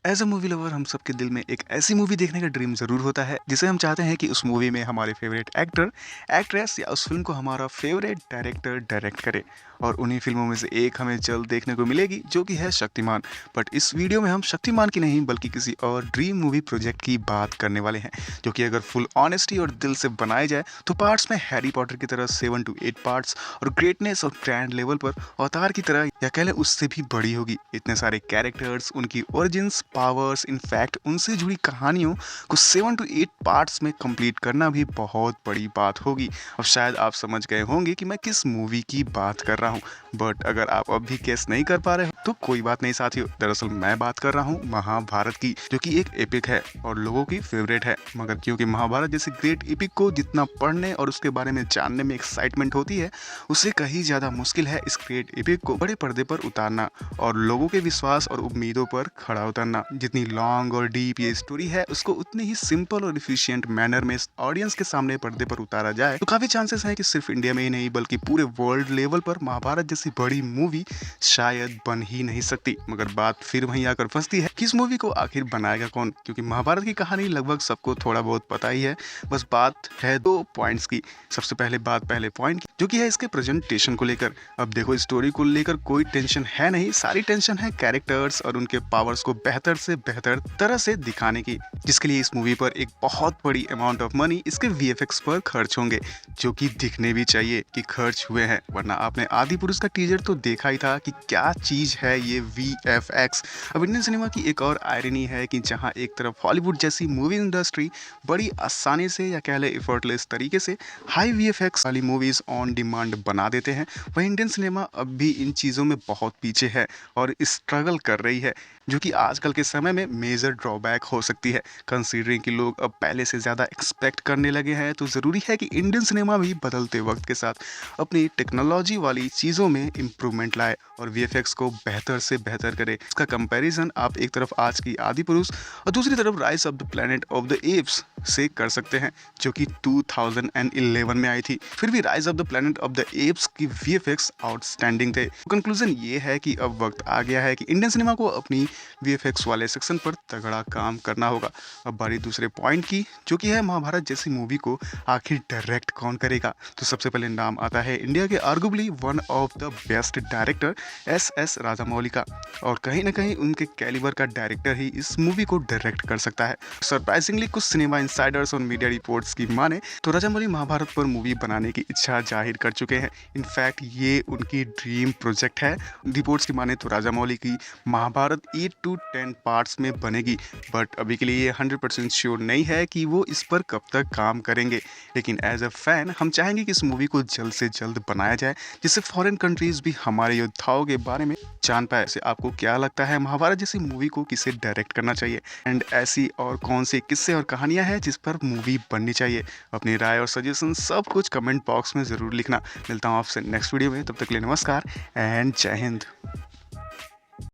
As a movie lover हम सबके दिल में एक ऐसी मूवी देखने का ड्रीम ज़रूर होता है जिसे हम चाहते हैं कि उस मूवी में हमारे फेवरेट एक्टर एक्ट्रेस या उस फिल्म को हमारा फेवरेट डायरेक्टर डायरेक्ट करे। और उन्हीं फिल्मों में से एक हमें जल्द देखने को मिलेगी जो कि है शक्तिमान। बट इस वीडियो में हम शक्तिमान की नहीं बल्कि किसी और ड्रीम मूवी प्रोजेक्ट की बात करने वाले हैं, जो कि अगर फुल ऑनेस्टी और दिल से बनाई जाए तो पार्ट्स में हैरी पॉटर की तरह 7 to 8 पार्ट्स और ग्रेटनेस और ग्रैंड लेवल पर अवतार की तरह या कह लें उससे भी बड़ी होगी। इतने सारे कैरेक्टर्स, उनकी ओरिजिन्स, पावर्स, इनफैक्ट उनसे जुड़ी कहानियों को 7 to 8 पार्ट्स में कंप्लीट करना भी बहुत बड़ी बात होगी। अब शायद आप समझ गए होंगे कि मैं किस मूवी की बात कर रहा हूँ, बट अगर आप अब भी गेस नहीं कर पा रहे हो तो कोई बात नहीं साथियों। दरअसल मैं बात कर रहा हूँ महाभारत की, जो कि एक एपिक है और लोगों की फेवरेट है। मगर क्योंकि महाभारत जैसे ग्रेट एपिक को जितना पढ़ने और उसके बारे में जानने में एक्साइटमेंट होती है, उससे कहीं ज़्यादा मुश्किल है इस ग्रेट एपिक को बड़े पर्दे पर उतारना और लोगों के विश्वास और उम्मीदों पर खड़ा उतरना। जितनी लॉन्ग और डीप ये स्टोरी है, उसको उतनी ही सिंपल और इफिशिएंट मैनर में ऑडियंस के सामने पर्दे पर उतारा जाए तो काफ़ी चांसेस हैं कि सिर्फ इंडिया में ही नहीं बल्कि पूरे वर्ल्ड लेवल पर महाभारत जैसी बड़ी मूवी शायद बन ही नहीं सकती। मगर बात फिर वहीं आकर फंसती है कि इस मूवी को आखिर बनाएगा कौन, क्योंकि महाभारत की कहानी लगभग सबको थोड़ा बहुत पता ही है। बस बात है 2 पॉइंट्स की। सबसे पहले बात पहले पॉइंट की, जो कि है इसके प्रेजेंटेशन को लेकर। अब देखो, स्टोरी को लेकर कोई टेंशन है नहीं, सारी टेंशन है कैरेक्टर्स और उनके पावर्स को बेहतर से बेहतर तरह से दिखाने की, जिसके लिए इस मूवी पर एक बहुत बड़ी अमाउंट ऑफ मनी इसके वीएफएक्स पर खर्च होंगे, जो कि दिखने भी चाहिए कि खर्च हुए हैं। वरना आपने आदि पुरुष का टीजर तो देखा ही था कि क्या चीज है ये वीएफएक्स। अब इंडियन सिनेमा की एक और आयरनी है कि जहां एक तरफ हॉलीवुड जैसी मूवी इंडस्ट्री बड़ी आसानी से या कह ले एफर्टलेस तरीके से हाई वीएफएक्स वाली मूवीज ऑन डिमांड बना देते हैं, वहीं इंडियन सिनेमा अब भी इन चीज़ों में बहुत पीछे है और स्ट्रगल कर रही है, जो कि आजकल के समय में मेजर ड्रॉबैक हो सकती है। कंसीडरिंग कि लोग अब पहले से ज़्यादा एक्सपेक्ट करने लगे हैं, तो ज़रूरी है कि इंडियन सिनेमा भी बदलते वक्त के साथ अपनी टेक्नोलॉजी वाली चीज़ों में इम्प्रूवमेंट लाए और वीएफएक्स को बेहतर से बेहतर करे। इसका कंपैरिजन आप एक तरफ आज की आदि पुरुष और दूसरी तरफ rise of the planet of the apps से कर सकते हैं, जो कि 2011 में आई थी। फिर भी rise of the planet of the apps की वीएफएक्स आउटस्टैंडिंग थे। कंक्लूजन ये है कि अब वक्त आ गया है कि इंडियन सिनेमा को अपनी वीएफएक्स वाले सेक्शन पर तगड़ा काम करना होगा। अब बारी दूसरे पॉइंट की, जो कि है महाभारत जैसी मूवी को आखिर डायरेक्ट कौन करेगा। तो सबसे पहले नाम आता है इंडिया के arguably one of the best director S Rajamouli का, और कहीं ना कहीं उनके कैलिबर का डायरेक्टर ही इस मूवी को डायरेक्ट कर सकता है। सरप्राइजिंगली कुछ सिनेमा इंसाइडर्स और मीडिया रिपोर्ट्स की माने तो राजामौली महाभारत पर मूवी बनाने की इच्छा जाहिर कर चुके हैं। इनफैक्ट ये उनकी ड्रीम प्रोजेक्ट है। रिपोर्ट्स की माने तो राजामौली की महाभारत 8 to 10 पार्ट्स में बनेगी, बट अभी के लिए ये 100% श्योर नहीं है कि वो इस पर कब तक काम करेंगे। लेकिन एज अ फैन हम चाहेंगे कि इस मूवी को जल्द से जल्द बनाया जाए, जिससे फॉरेन कंट्रीज भी हमारे योद्धाओं के बारे में जान पाए। से आपको क्या लगता है, महाभारत जैसी मूवी को किसे डायरेक्ट करना चाहिए, एंड ऐसी और कौन से किस्से और कहानियां हैं जिस पर मूवी बननी चाहिए? अपनी राय और सजेशन सब कुछ कमेंट बॉक्स में ज़रूर लिखना। मिलता हूँ आपसे नेक्स्ट वीडियो में, तब तक के लिए नमस्कार एंड जय हिंद।